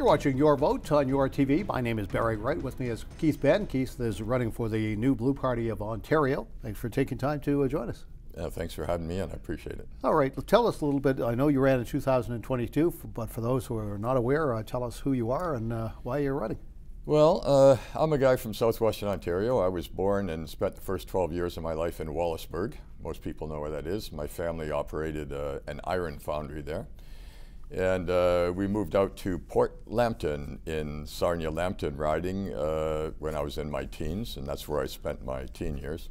watching Your Vote on Your TV. My name is Barry Wright. With me is Keith Ben. Keith is running for the New Blue Party of Ontario. Thanks for taking time to join us. Thanks for having me, and I appreciate it. All right, tell us a little bit. I know you ran in 2022, but for those who are not aware, tell us who you are and why you're running. Well, I'm a guy from southwestern Ontario. I was born and spent the first 12 years of my life in Wallaceburg. Most people know where that is. My family operated an iron foundry there. And we moved out to Port Lambton in Sarnia-Lambton riding when I was in my teens, and that's where I spent my teen years.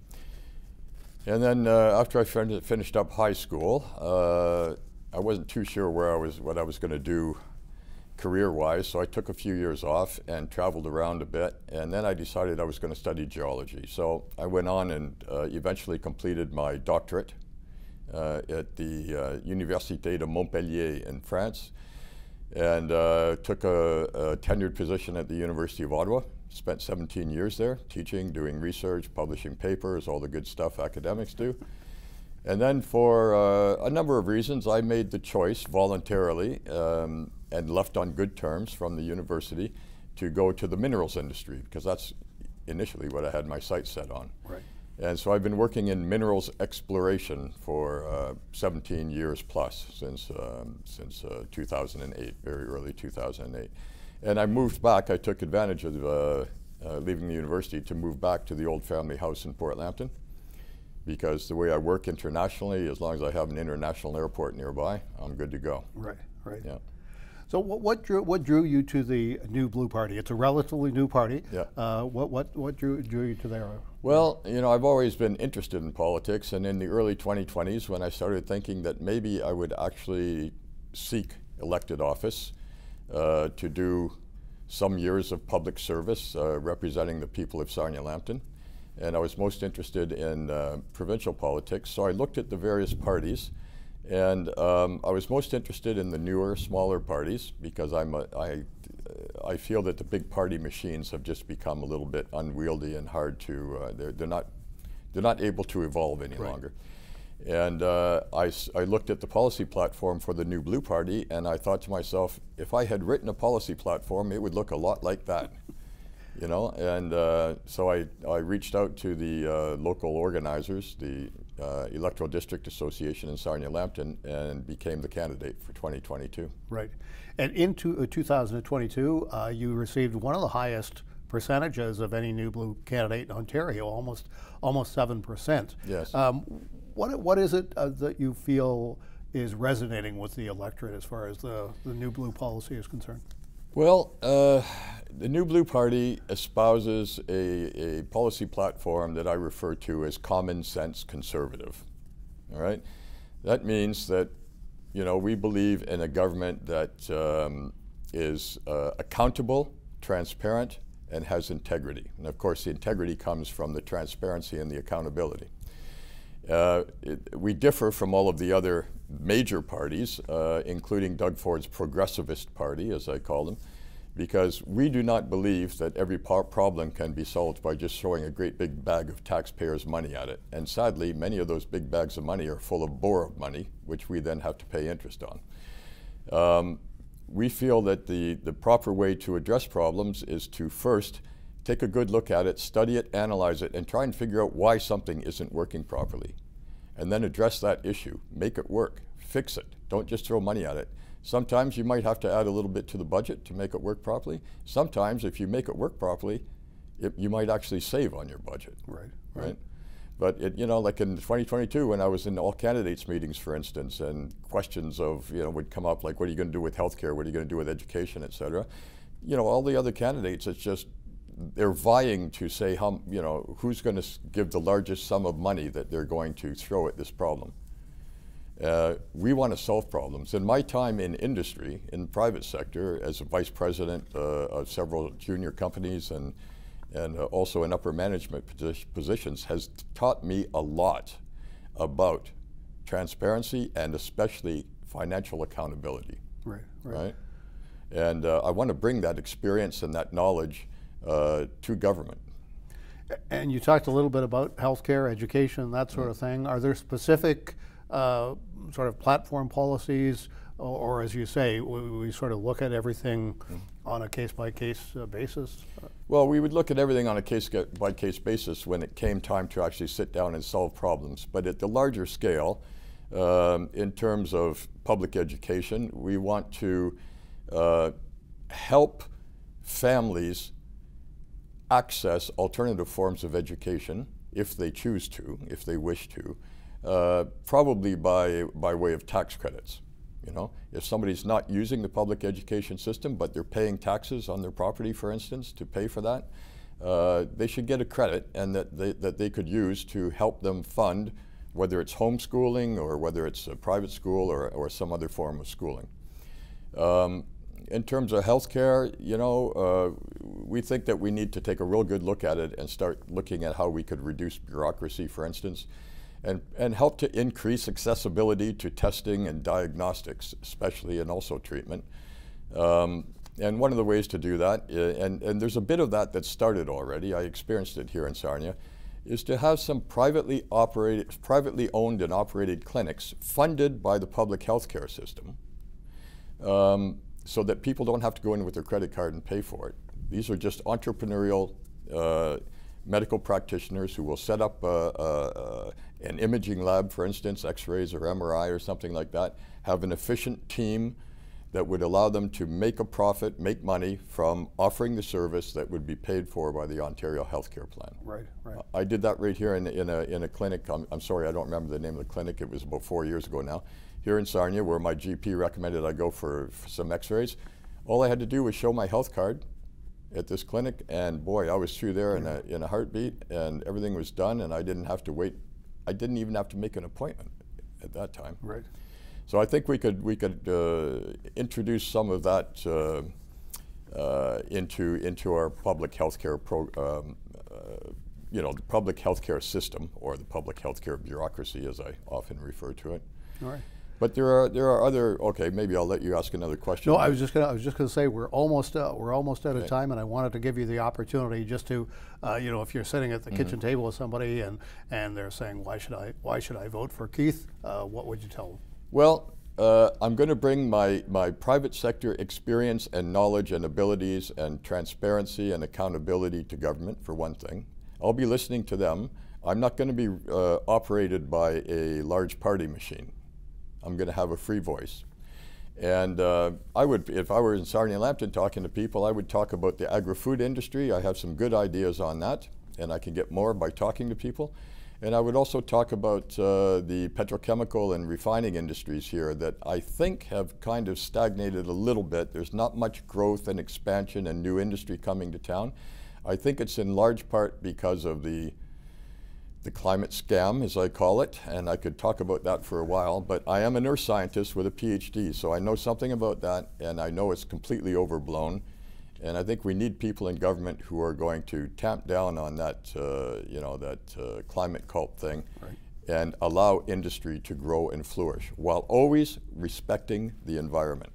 And then after I finished up high school, I wasn't too sure what I was going to do career-wise, so I took a few years off and traveled around a bit, and then I decided I was going to study geology. So I went on and eventually completed my doctorate at the Université de Montpellier in France, and took a tenured position at the University of Ottawa. Spent 17 years there, teaching, doing research, publishing papers, all the good stuff academics do. And then for a number of reasons, I made the choice voluntarily and left on good terms from the university to go to the minerals industry, because that's initially what I had my sights set on. Right. And so I've been working in minerals exploration for 17 years plus, since 2008, very early 2008. And I moved back. I took advantage of leaving the university to move back to the old family house in Port Lambton, because the way I work internationally, as long as I have an international airport nearby, I'm good to go. Right, right. Yeah. So what drew you to the New Blue Party? It's a relatively new party. Yeah. What drew you to there? Well, you know, I've always been interested in politics, and in the early 2020s, when I started thinking that maybe I would actually seek elected office to do some years of public service representing the people of Sarnia-Lambton. And I was most interested in provincial politics, so I looked at the various parties, and I was most interested in the newer, smaller parties, because I feel that the big party machines have just become a little bit unwieldy and hard to, they're not able to evolve any longer. And I looked at the policy platform for the New Blue Party, and I thought to myself, if I had written a policy platform, it would look a lot like that. You know, and so I reached out to the local organizers, the Electoral District Association in Sarnia-Lambton, and became the candidate for 2022. Right. And in 2022, you received one of the highest percentages of any New Blue candidate in Ontario, almost 7%. Yes. What is it that you feel is resonating with the electorate as far as the New Blue policy is concerned? Well, the New Blue Party espouses a policy platform that I refer to as common sense conservative. All right? That means that, you know, we believe in a government that is accountable, transparent, and has integrity. And of course, the integrity comes from the transparency and the accountability. We differ from all of the other major parties, including Doug Ford's Progressivist Party, as I call them, because we do not believe that every problem can be solved by just throwing a great big bag of taxpayers' money at it. And sadly, many of those big bags of money are full of borrowed money, which we then have to pay interest on. We feel that the proper way to address problems is to first take a good look at it, study it, analyze it, and try and figure out why something isn't working properly. And then address that issue, make it work, fix it. Don't just throw money at it. Sometimes you might have to add a little bit to the budget to make it work properly. Sometimes if you make it work properly, you might actually save on your budget. Right. But you know, like in 2022, when I was in all candidates meetings, for instance, and questions of, you know, would come up like, what are you going to do with healthcare? What are you going to do with education, et cetera? You know, all the other candidates, it's just, they're vying to say how, you know, who's going to give the largest sum of money that they're going to throw at this problem. We want to solve problems. In my time in industry, in the private sector, as a vice president of several junior companies and also in upper management positions, has taught me a lot about transparency and especially financial accountability. Right? And I want to bring that experience and that knowledge to government. And you talked a little bit about healthcare, education, that sort of thing. Are there specific sort of platform policies, or as you say, we sort of look at everything on a case-by-case basis? Well, we would look at everything on a case-by-case basis when it came time to actually sit down and solve problems. But at the larger scale, in terms of public education, we want to help families access alternative forms of education if they choose to, if they wish to, probably by way of tax credits. You know, if somebody's not using the public education system, but they're paying taxes on their property, for instance, to pay for that, they should get a credit, and that they could use to help them fund, whether it's homeschooling or whether it's a private school or some other form of schooling. In terms of healthcare, you know, we think that we need to take a real good look at it and start looking at how we could reduce bureaucracy, for instance, and help to increase accessibility to testing and diagnostics, especially, and also treatment. And one of the ways to do that, and there's a bit of that started already, I experienced it here in Sarnia, is to have some privately owned and operated clinics funded by the public health care system, so that people don't have to go in with their credit card and pay for it. These are just entrepreneurial medical practitioners who will set up an imaging lab, for instance, X-rays or MRI or something like that, have an efficient team that would allow them to make a profit, make money from offering the service that would be paid for by the Ontario Healthcare Plan. Right, right. I did that right here in a clinic. I'm sorry, I don't remember the name of the clinic. It was about 4 years ago now. Here in Sarnia, where my GP recommended I go for some X-rays. All I had to do was show my health card at this clinic, and boy, I was through there in a heartbeat, and everything was done, and I didn't have to wait. I didn't even have to make an appointment at that time. Right. So I think we could introduce some of that into our public healthcare you know, the public healthcare system, or the public healthcare bureaucracy, as I often refer to it. All right. But there are other. Okay, maybe I'll let you ask another question. No, I was just gonna say we're almost out of time, and I wanted to give you the opportunity just to, you know, if you're sitting at the kitchen table with somebody and they're saying, why should I vote for Keith? What would you tell them? Well, I'm going to bring my private sector experience and knowledge and abilities and transparency and accountability to government, for one thing. I'll be listening to them. I'm not going to be operated by a large party machine. I'm going to have a free voice. And I would, if I were in Sarnia Lambton talking to people, I would talk about the agri-food industry. I have some good ideas on that, and I can get more by talking to people. And I would also talk about the petrochemical and refining industries here that I think have kind of stagnated a little bit. There's not much growth and expansion and new industry coming to town. I think it's in large part because of the climate scam, as I call it, and I could talk about that for a while, but I am a nurse scientist with a PhD, so I know something about that, and I know it's completely overblown. And I think we need people in government who are going to tamp down on that, you know, that climate cult thing, right, and allow industry to grow and flourish while always respecting the environment.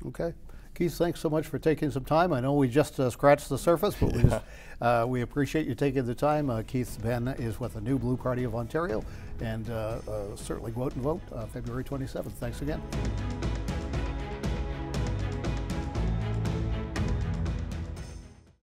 Okay. Keith, thanks so much for taking some time. I know we just scratched the surface, but we, just, we appreciate you taking the time. Keith Benn is with the New Blue Party of Ontario, and certainly go out and vote February 27th. Thanks again.